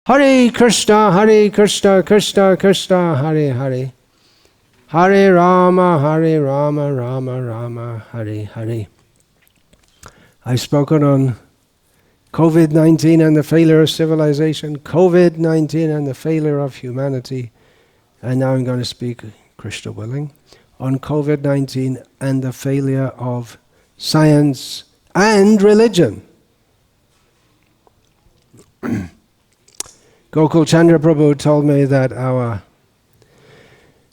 Hare Krishna, Krishna Krishna, Hare Hare. Hare Rama, Rama Rama, Hare Hare. I've spoken on COVID-19 and the failure of civilization, COVID-19 and the failure of humanity, and now I'm going to speak, Krishna willing, on COVID-19 and the failure of science and religion. Gokul Chandra Prabhu told me that our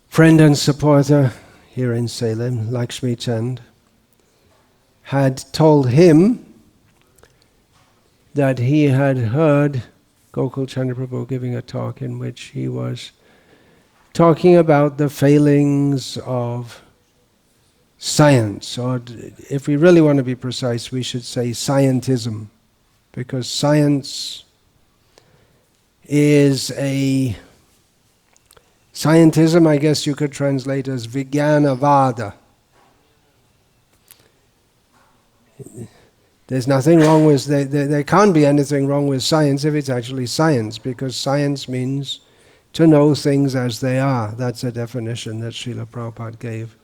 friend and supporter here in Salem, Lakshmi Chand, had told him that he had heard Gokul Chandra Prabhu giving a talk in which he was talking about the failings of science, or if we really want to be precise, we should say scientism, because science is scientism, I guess you could translate as Vijnanavada. There's nothing wrong with, there can't be anything wrong with science if it's actually science, because science means to know things as they are. That's a definition that Srila Prabhupada gave.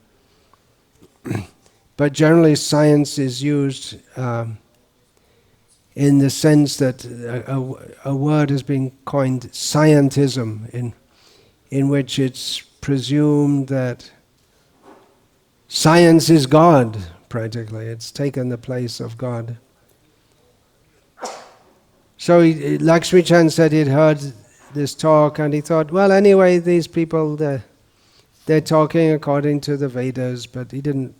But generally science is used in the sense that a word has been coined scientism, in which it's presumed that science is God, practically. It's taken the place of God. So Lakshmi Chand said he'd heard this talk and he thought, well, anyway, these people, they're talking according to the Vedas, but he didn't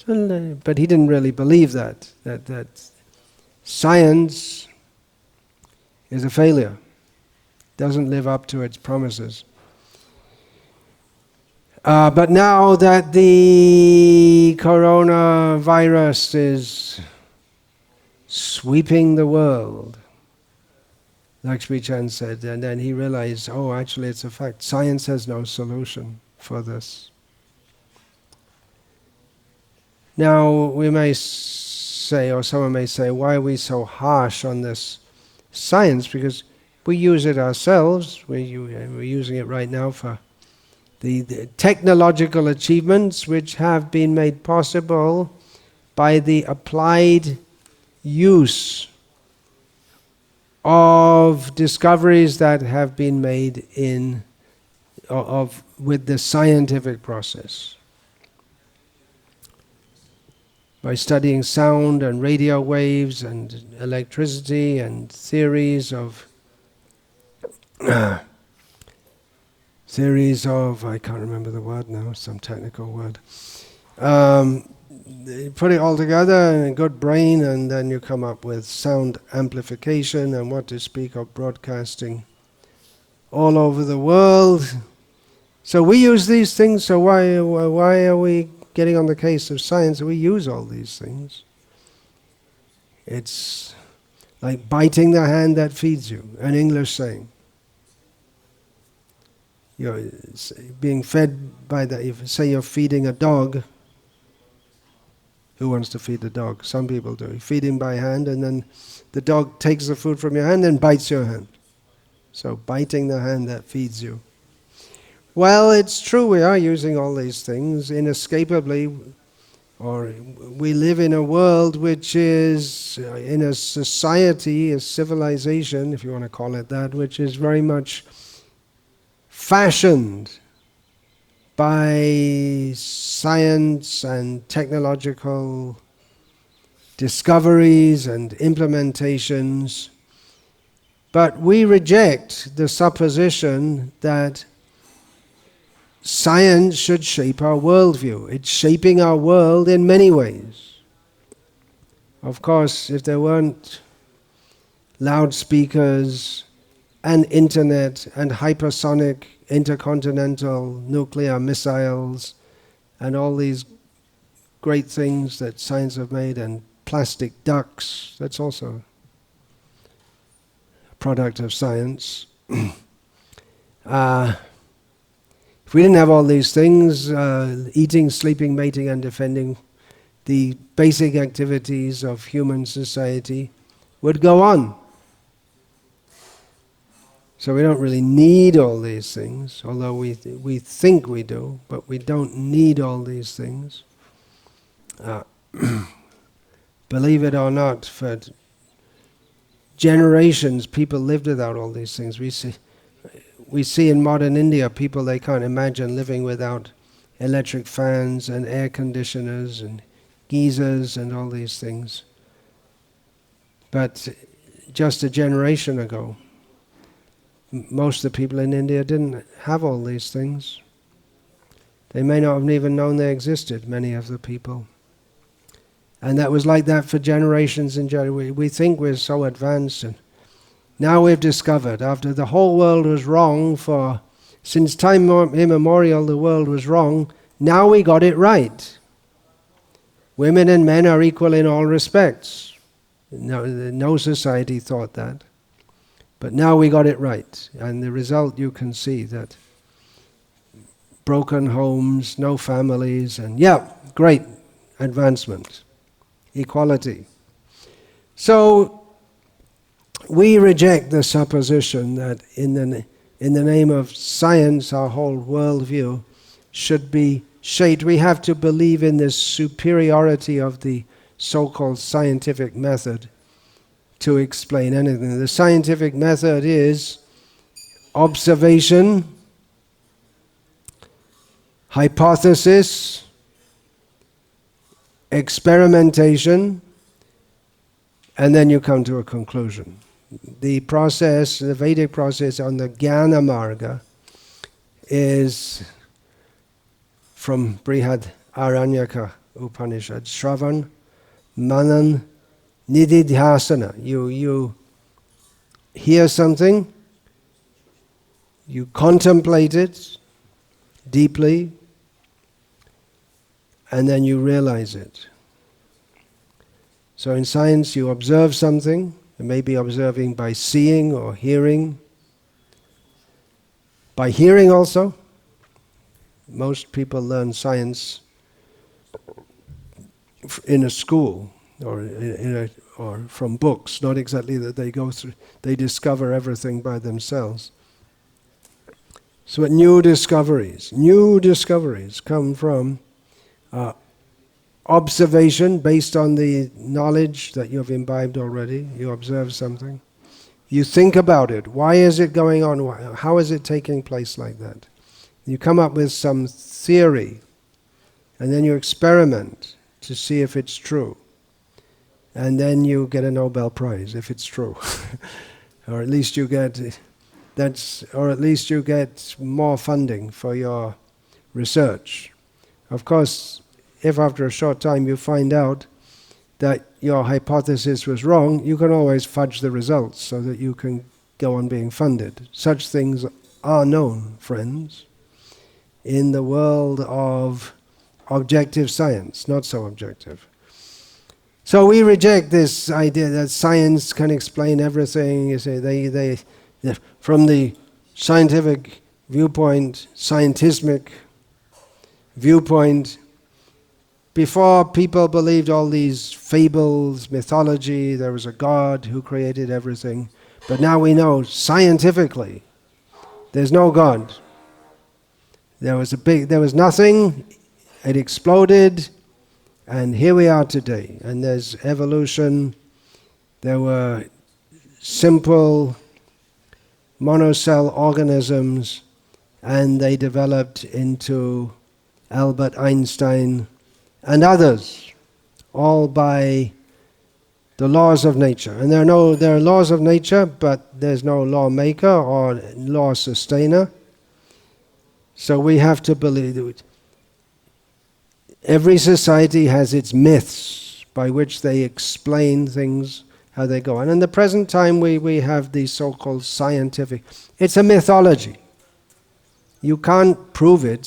really believe that science is a failure, doesn't live up to its promises. But now that the coronavirus is sweeping the world, Lakshmi Chand said, and then he realized, oh, actually it's a fact, science has no solution for this. Now we may say, or someone may say, why are we so harsh on this science? Because we use it ourselves, we're using it right now for the technological achievements which have been made possible by the applied use of discoveries that have been made with the scientific process. By studying sound and radio waves and electricity and theories of I can't remember the word now, some technical word. You put it all together in a good brain, and then you come up with sound amplification, and what to speak of broadcasting all over the world. So we use these things, so why are we getting on the case of science? We use all these things. It's like biting the hand that feeds you, an English saying. You're being fed by say you're feeding a dog. Who wants to feed the dog? Some people do. You feed him by hand, and then the dog takes the food from your hand and bites your hand. So biting the hand that feeds you. Well, it's true, we are using all these things inescapably, or we live in a world which is, in a society, a civilization, if you want to call it that, which is very much fashioned by science and technological discoveries and implementations. But we reject the supposition that science should shape our worldview. It's shaping our world in many ways. Of course, if there weren't loudspeakers and internet and hypersonic intercontinental nuclear missiles and all these great things that science have made, and plastic ducks, that's also a product of science. If we didn't have all these things, eating, sleeping, mating and defending, the basic activities of human society would go on. So we don't really need all these things, although we think we do, but we don't need all these things. Believe it or not, for generations people lived without all these things. We see in modern India people, they can't imagine living without electric fans and air conditioners and geysers and all these things. But just a generation ago, most of the people in India didn't have all these things. They may not have even known they existed, many of the people. And that was like that for generations and generations. We think we're so advanced, and now we've discovered, after the whole world was wrong since time immemorial, the world was wrong, now we got it right. Women and men are equal in all respects. No society thought that. But now we got it right, and the result you can see that broken homes, no families, and great advancement, equality. So we reject the supposition that in the name of science our whole worldview should be shaped. We have to believe in this superiority of the so-called scientific method to explain anything. The scientific method is observation, hypothesis, experimentation, and then you come to a conclusion. The process, the Vedic process on the Jnana Marga is from Brihad Aranyaka Upanishad, Shravan, Manan, Nididhyasana. You hear something, you contemplate it deeply, and then you realize it. So in science you observe something, you may be observing by seeing or hearing. By hearing also. Most people learn science in a school or from books, not exactly that they go through, they discover everything by themselves. So new discoveries come from observation based on the knowledge that you've imbibed already. You observe something. You think about it. Why is it going on? How is it taking place like that? You come up with some theory, and then you experiment to see if it's true. And then you get a Nobel Prize if it's true. Or at least you get more funding for your research. Of course, if after a short time you find out that your hypothesis was wrong, you can always fudge the results so that you can go on being funded. Such things are known, friends, in the world of objective science, not so objective. So we reject this idea that science can explain everything. You say they from the scientific viewpoint, scientismic viewpoint, before people believed all these fables, mythology, there was a God who created everything. But now we know scientifically there's no God. There was nothing, it exploded, and here we are today. And there's evolution. There were simple monocell organisms, and they developed into Albert Einstein and others, all by the laws of nature. And there are laws of nature, but there's no lawmaker or law sustainer. So we have to believe that every society has its myths by which they explain things, how they go on. And in the present time we have the so-called scientific. It's a mythology. You can't prove it.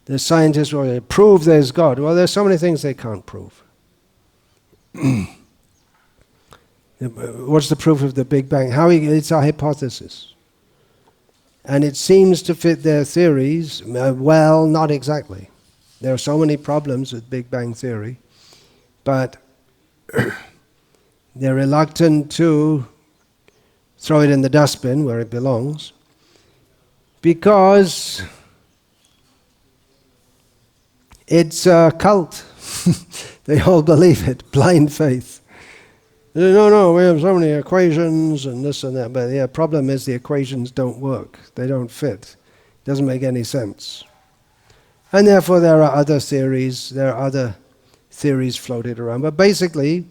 The scientists will prove there's God. Well, there's so many things they can't prove. What's the proof of the Big Bang? It's a hypothesis. And it seems to fit their theories. Well, not exactly. There are so many problems with Big Bang theory, but they're reluctant to throw it in the dustbin where it belongs, because it's a cult. They all believe it, blind faith. No, we have so many equations and this and that, but the problem is the equations don't work. They don't fit. It doesn't make any sense. And therefore there are other theories floated around. But basically,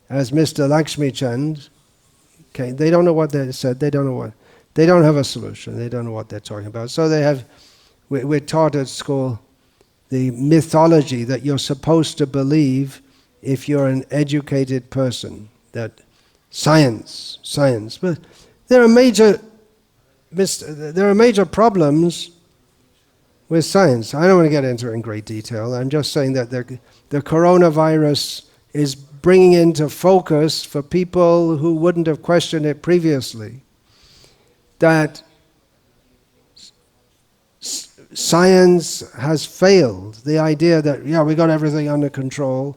as Mr. Lakshmi Chand, okay, they don't know what they said, they don't have a solution, they don't know what they're talking about. So we're taught at school the mythology that you're supposed to believe if you're an educated person, that science. But there are major problems with science. I don't want to get into it in great detail. I'm just saying that the coronavirus is bringing into focus for people who wouldn't have questioned it previously that science has failed. The idea that, we got everything under control,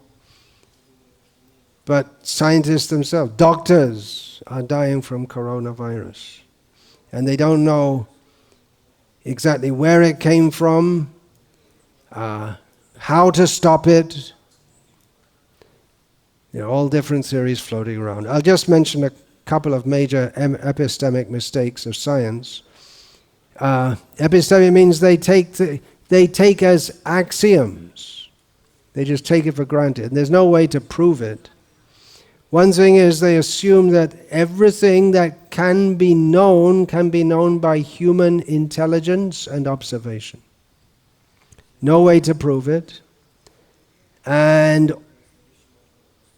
but scientists themselves, doctors, are dying from coronavirus. And they don't know exactly where it came from, how to stop it. All different theories floating around. I'll just mention a couple of major epistemic mistakes of science. Epistemic means they take as axioms. They just take it for granted. And there's no way to prove it. One thing is they assume that everything that can be known by human intelligence and observation. No way to prove it. And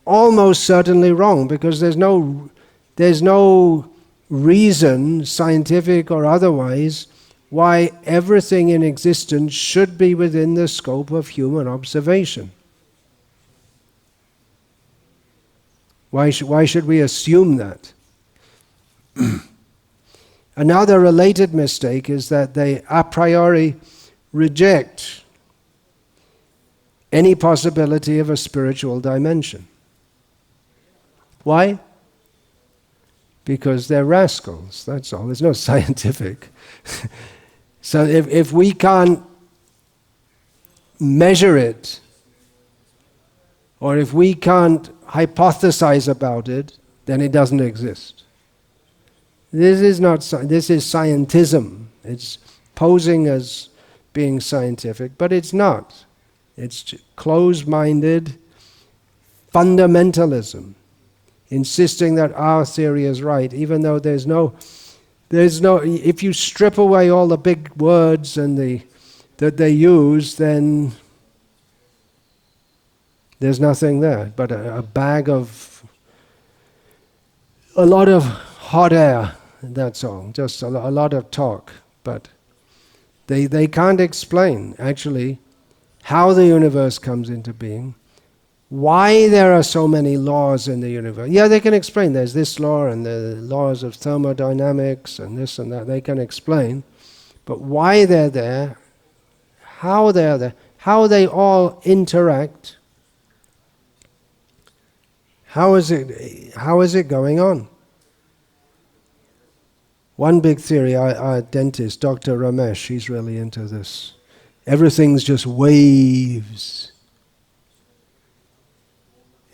almost certainly wrong, because there's no reason, scientific or otherwise, why everything in existence should be within the scope of human observation. Why should we assume that? Another related mistake is that they a priori reject any possibility of a spiritual dimension. Why? Because they're rascals, that's all. There's no scientific. So if we can't measure it, or if we can't hypothesize about it, then it doesn't exist. This is scientism. It's posing as being scientific, but it's not. It's closed-minded fundamentalism, insisting that our theory is right, even though there's no, if you strip away all the big words and that they use, then there's nothing there but a bag of, a lot of hot air, that's all, just a lot of talk. But they can't explain, actually, how the universe comes into being, why there are so many laws in the universe. Yeah, they can explain there's this law and the laws of thermodynamics and this and that, they can explain. But why they're there, how they're there, how they all interact, how is it going on? One big theory, our dentist, Dr. Ramesh, he's really into this. Everything's just waves.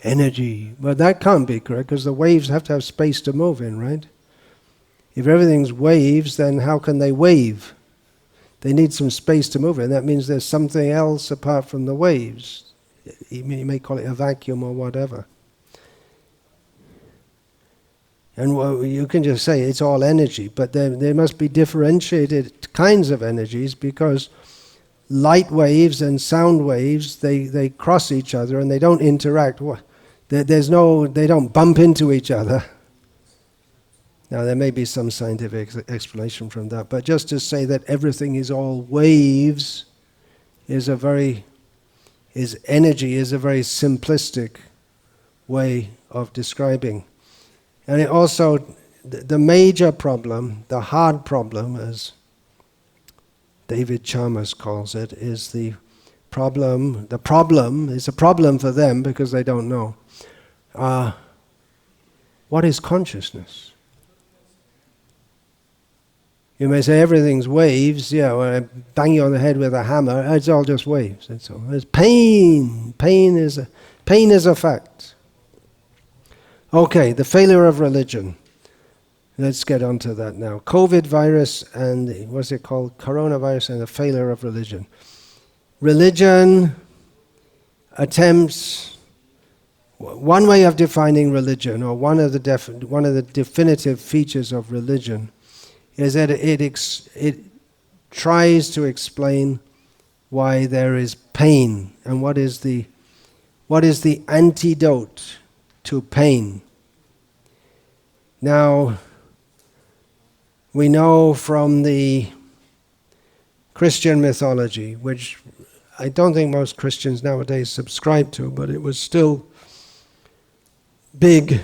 Energy. But that can't be correct, because the waves have to have space to move in, right? If everything's waves, then how can they wave? They need some space to move in. That means there's something else apart from the waves. You may call it a vacuum or whatever. And you can just say it's all energy, but there must be differentiated kinds of energies, because light waves and sound waves, they cross each other and they don't interact. They don't bump into each other. Now there may be some scientific explanation from that, but just to say that everything is all waves is a very simplistic way of describing. And it also, the major problem, the hard problem, as David Chalmers calls it, is the problem is a problem for them because they don't know. What is consciousness? You may say everything's waves. Yeah, when I bang you on the head with a hammer, it's all just waves. That's all. It's pain. Pain is a fact. Okay, the failure of religion. Let's get onto that now. COVID virus and what's it called? Coronavirus and the failure of religion. Religion attempts. One way of defining religion, or one of the definitive features of religion, is that it tries to explain why there is pain and what is the antidote to pain. Now, we know from the Christian mythology, which I don't think most Christians nowadays subscribe to, but it was still big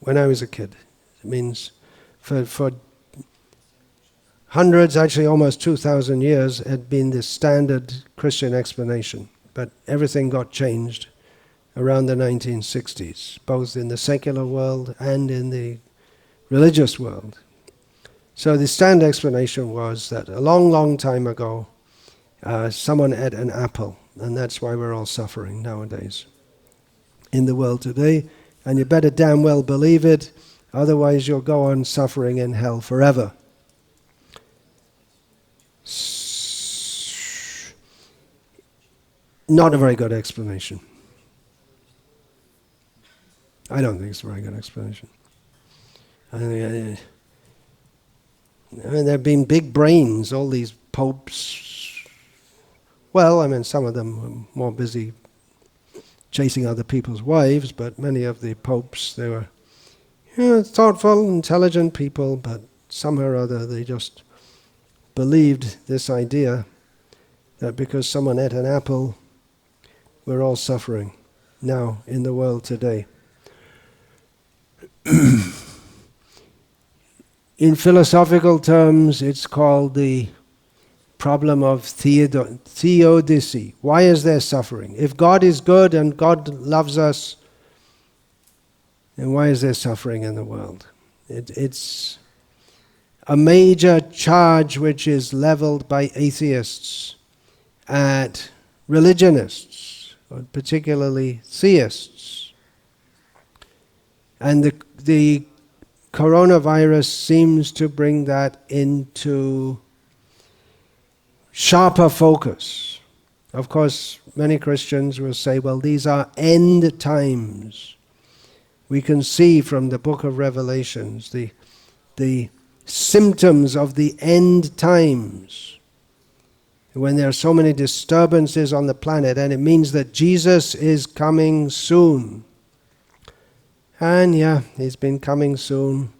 when I was a kid. It means for hundreds, actually almost 2,000 years, had been the standard Christian explanation. But everything got changed around the 1960s, both in the secular world and in the religious world. So the standard explanation was that a long, long time ago, someone ate an apple, and that's why we're all suffering nowadays in the world today. And you better damn well believe it, otherwise you'll go on suffering in hell forever. Not a very good explanation. I don't think it's a very good explanation. I mean, there have been big brains, all these popes. Well, I mean, some of them were more busy chasing other people's wives, but many of the popes, they were thoughtful, intelligent people, but somehow or other they just believed this idea that because someone ate an apple, we're all suffering now in the world today. In philosophical terms, it's called the problem of theodicy. Why is there suffering? If God is good and God loves us, then why is there suffering in the world? It's a major charge which is leveled by atheists at religionists, particularly theists. And the coronavirus seems to bring that into sharper focus. Of course, many Christians will say, well, these are end times. We can see from the book of Revelations the symptoms of the end times, when there are so many disturbances on the planet, and it means that Jesus is coming soon. And yeah, he's been coming soon.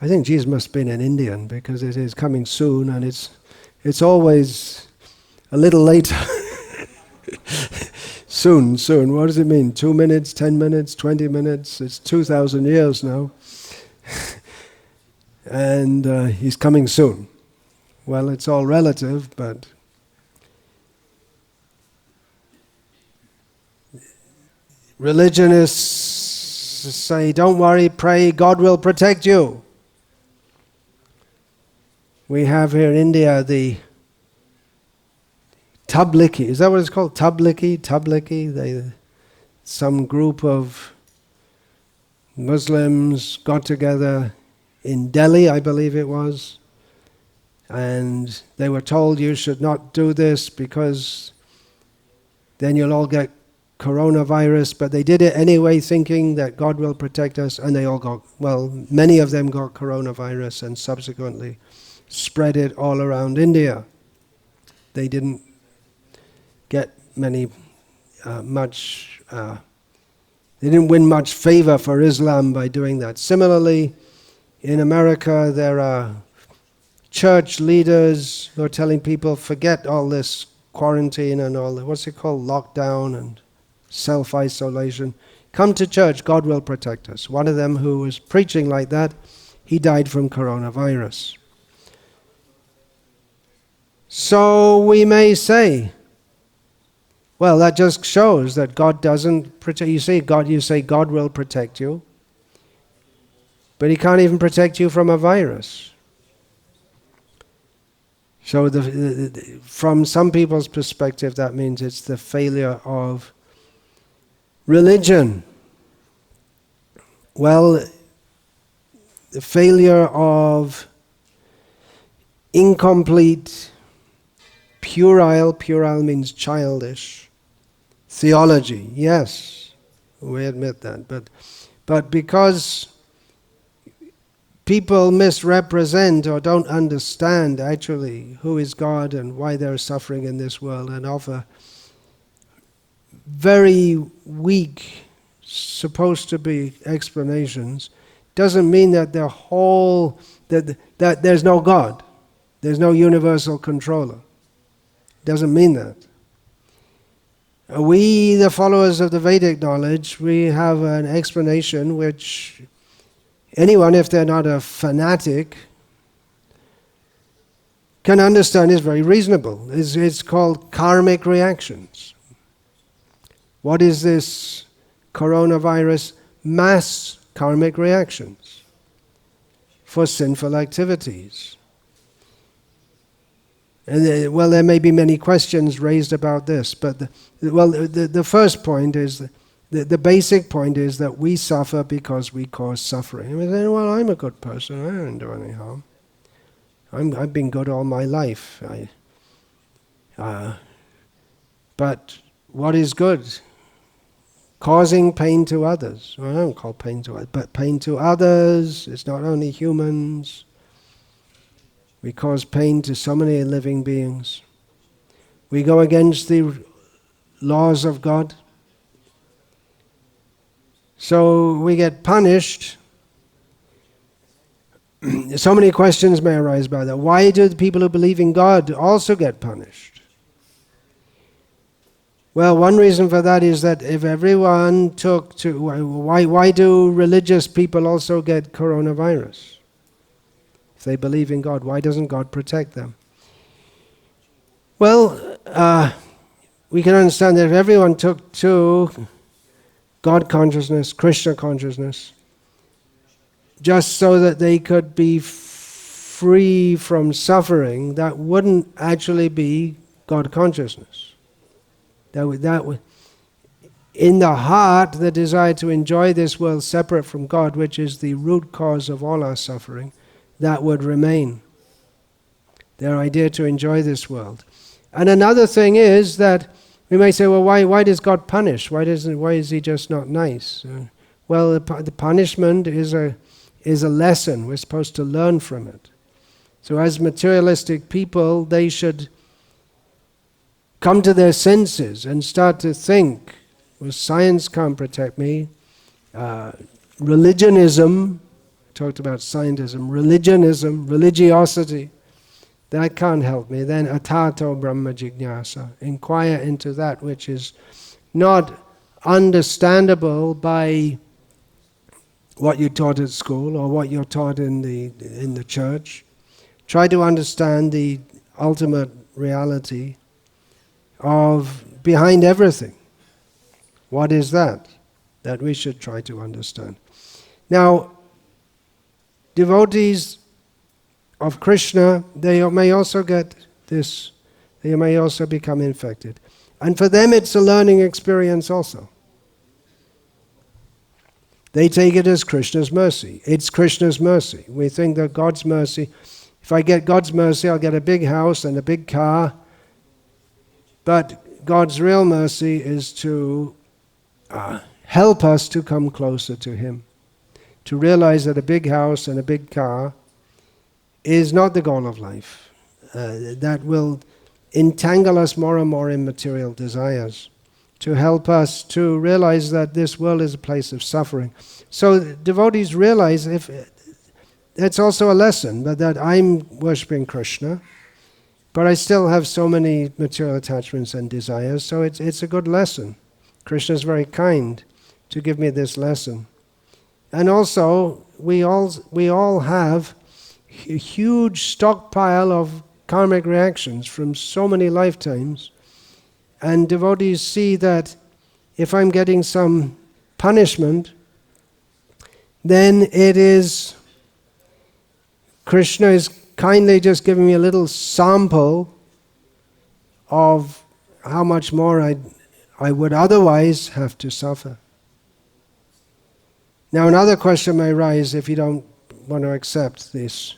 I think Jesus must have been an Indian, because it is coming soon, and it's always a little later. Soon. What does it mean? 2 minutes, 10 minutes, 20 minutes? It's 2,000 years now. And he's coming soon. Well, it's all relative, but religionists say, don't worry, pray, God will protect you. We have here in India the Tablighi. Is that what it's called? Tablighi? Some group of Muslims got together in Delhi, I believe it was, and they were told, you should not do this because then you'll all get coronavirus, but they did it anyway, thinking that God will protect us, and they all got, well, many of them got coronavirus and subsequently spread it all around India. They didn't get they didn't win much favor for Islam by doing that. Similarly, in America, there are church leaders who are telling people, forget all this quarantine and all that, what's it called, lockdown and self-isolation. Come to church, God will protect us. One of them who was preaching like that, he died from coronavirus. So we may say, well, that just shows that God doesn't protect. You say God will protect you, but he can't even protect you from a virus. So from some people's perspective, that means it's the failure of religion. Well, the failure of incomplete, puerile means childish, theology. Yes, we admit that. But because people misrepresent or don't understand actually who is God and why they're suffering in this world, and offer very weak, supposed to be explanations, doesn't mean that that there's no God, there's no universal controller. Doesn't mean that. We, the followers of the Vedic knowledge, we have an explanation which anyone, if they're not a fanatic, can understand is very reasonable. It's called karmic reactions. What is this coronavirus? Mass karmic reactions for sinful activities. And there may be many questions raised about this, but the first point is, the basic point is that we suffer because we cause suffering. And we say, well, I'm a good person, I don't do any harm. I've been good all my life. But what is good? Causing pain to others. Well, I don't call pain to others, but pain to others. It's not only humans. We cause pain to so many living beings. We go against the laws of God. So we get punished. So many questions may arise by that. Why do the people who believe in God also get punished? Well, one reason for that is that if everyone took to... Why do religious people also get coronavirus? If they believe in God, why doesn't God protect them? Well, we can understand that if everyone took to God consciousness, Krishna consciousness, just so that they could be free from suffering, that wouldn't actually be God consciousness. That would, in the heart, the desire to enjoy this world separate from God, which is the root cause of all our suffering, that would remain. Their idea to enjoy this world. And another thing is that we may say, well, why does God punish? Why is He just not nice? Well, the punishment is a lesson. We're supposed to learn from it. So as materialistic people, they should come to their senses and start to think, well, science can't protect me. Religionism, talked about scientism, religionism, religiosity, that can't help me. Then atato brahma jignasa, inquire into that which is not understandable by what you taught at school or what you're taught in the church. Try to understand the ultimate reality of behind everything. What is that? That we should try to understand. Now, devotees of Krishna, they may also get this, they may also become infected. And for them it's a learning experience also. They take it as Krishna's mercy. It's Krishna's mercy. We think that God's mercy, if I get God's mercy, I'll get a big house and a big car. But God's real mercy is to help us to come closer to Him. To realize that a big house and a big car is not the goal of life. That will entangle us more and more in material desires. To help us to realize that this world is a place of suffering. So devotees realize it's also a lesson, but that I'm worshipping Krishna, but I still have so many material attachments and desires, so it's a good lesson. Krishna is very kind to give me this lesson. And also, we all have a huge stockpile of karmic reactions from so many lifetimes, and devotees see that if I'm getting some punishment, then it is Krishna is kindly just giving me a little sample of how much more I would otherwise have to suffer. Now another question may arise if you don't want to accept this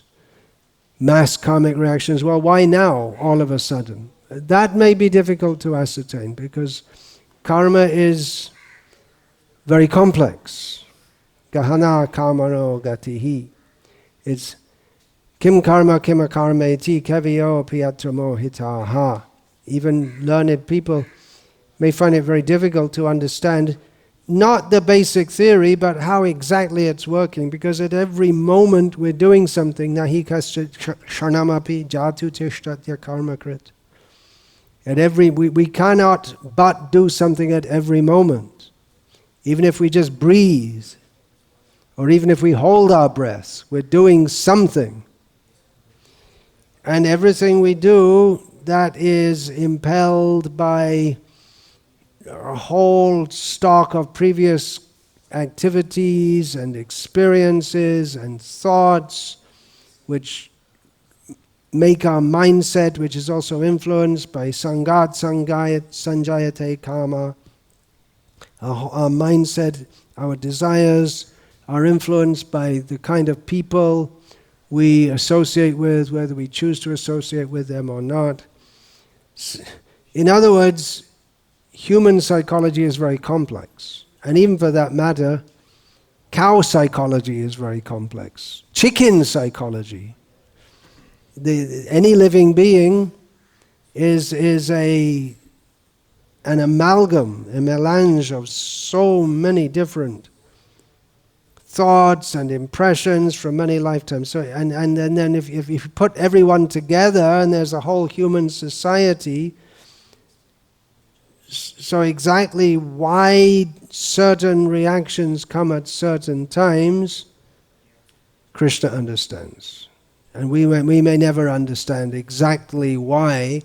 mass karmic reactions. Well, why now, all of a sudden? That may be difficult to ascertain because karma is very complex. Gahana kamano gatihi. It's kim karma kim akarmeti kevyo piyatramo hitaha. Even learned people may find it very difficult to understand not the basic theory, but how exactly it's working, because at every moment we're doing something. Nahi kaschit sharnamapi jatu tishtatya karma krit. At we cannot but do something at every moment. Even if we just breathe, or even if we hold our breath, we're doing something. And everything we do that is impelled by a whole stock of previous activities and experiences and thoughts which make our mindset, which is also influenced by sangat sanjayate kama. Our mindset, our desires are influenced by the kind of people we associate with, whether we choose to associate with them or not. In other words, human psychology is very complex. And even for that matter, cow psychology is very complex. Chicken psychology. Any living being is an amalgam, a melange of so many different thoughts and impressions from many lifetimes. So, and then if you put everyone together and there's a whole human society, so exactly why certain reactions come at certain times, Krishna understands. And we may never understand exactly why.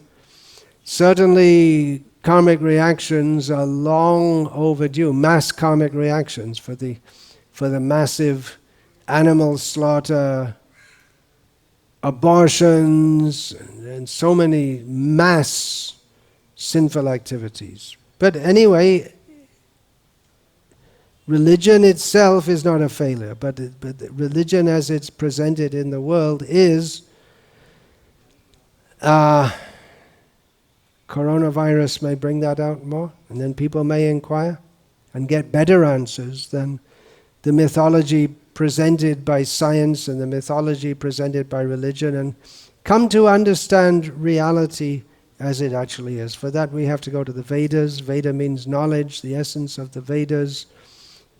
Certainly karmic reactions are long overdue, mass karmic reactions for the massive animal slaughter, abortions, and so many mass sinful activities. But anyway, religion itself is not a failure, but religion as it's presented in the world is coronavirus may bring that out more, and then people may inquire and get better answers than the mythology presented by science and the mythology presented by religion, and come to understand reality as it actually is. For that we have to go to the Vedas. Veda means knowledge. The essence of the Vedas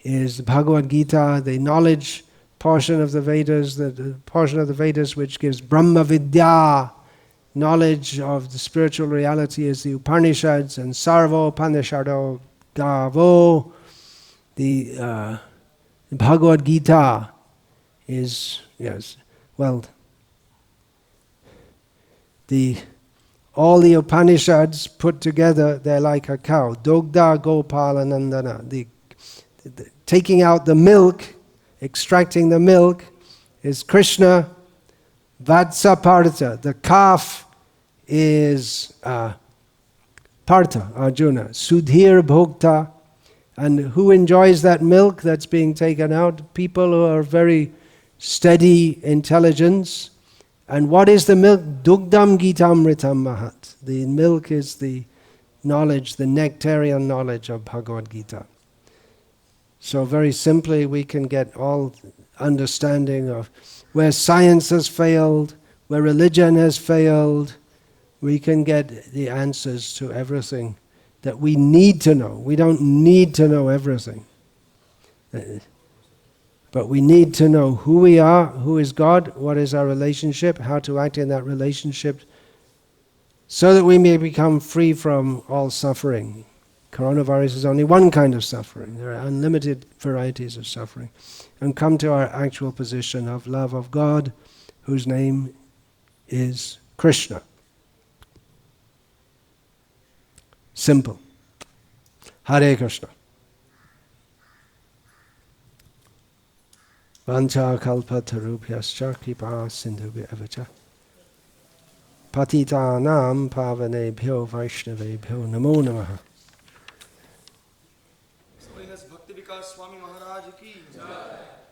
is the Bhagavad Gita, the knowledge portion of the Vedas, the portion of the Vedas which gives Brahma Vidya, knowledge of the spiritual reality, is the Upanishads, and Sarvo Upanishado Gavo, the Bhagavad Gita is, yes, well, all the Upanishads put together, they're like a cow. Dogda Gopala Nandana. Taking out the milk, extracting the milk, is Krishna. Vatsa Partha. The calf is Partha, Arjuna. Sudhir Bhokta. And who enjoys that milk that's being taken out? People who are very steady intelligence. And what is the milk? Dugdam Gitamritam Mahat. The milk is the knowledge, the nectarian knowledge of Bhagavad Gita. So very simply we can get all understanding of where science has failed, where religion has failed. We can get the answers to everything that we need to know. We don't need to know everything. But we need to know who we are, who is God, what is our relationship, how to act in that relationship, so that we may become free from all suffering. Coronavirus is only one kind of suffering. There are unlimited varieties of suffering. And come to our actual position of love of God, whose name is Krishna. Simple. Hare Krishna. Vancha kalpa tarubhyascha kripa sindhubhya avacha Patitanam pavanebhyo vaishnavebhyo namo namaha. His Holiness Bhakti Vikasa Swami Maharaj ki jai.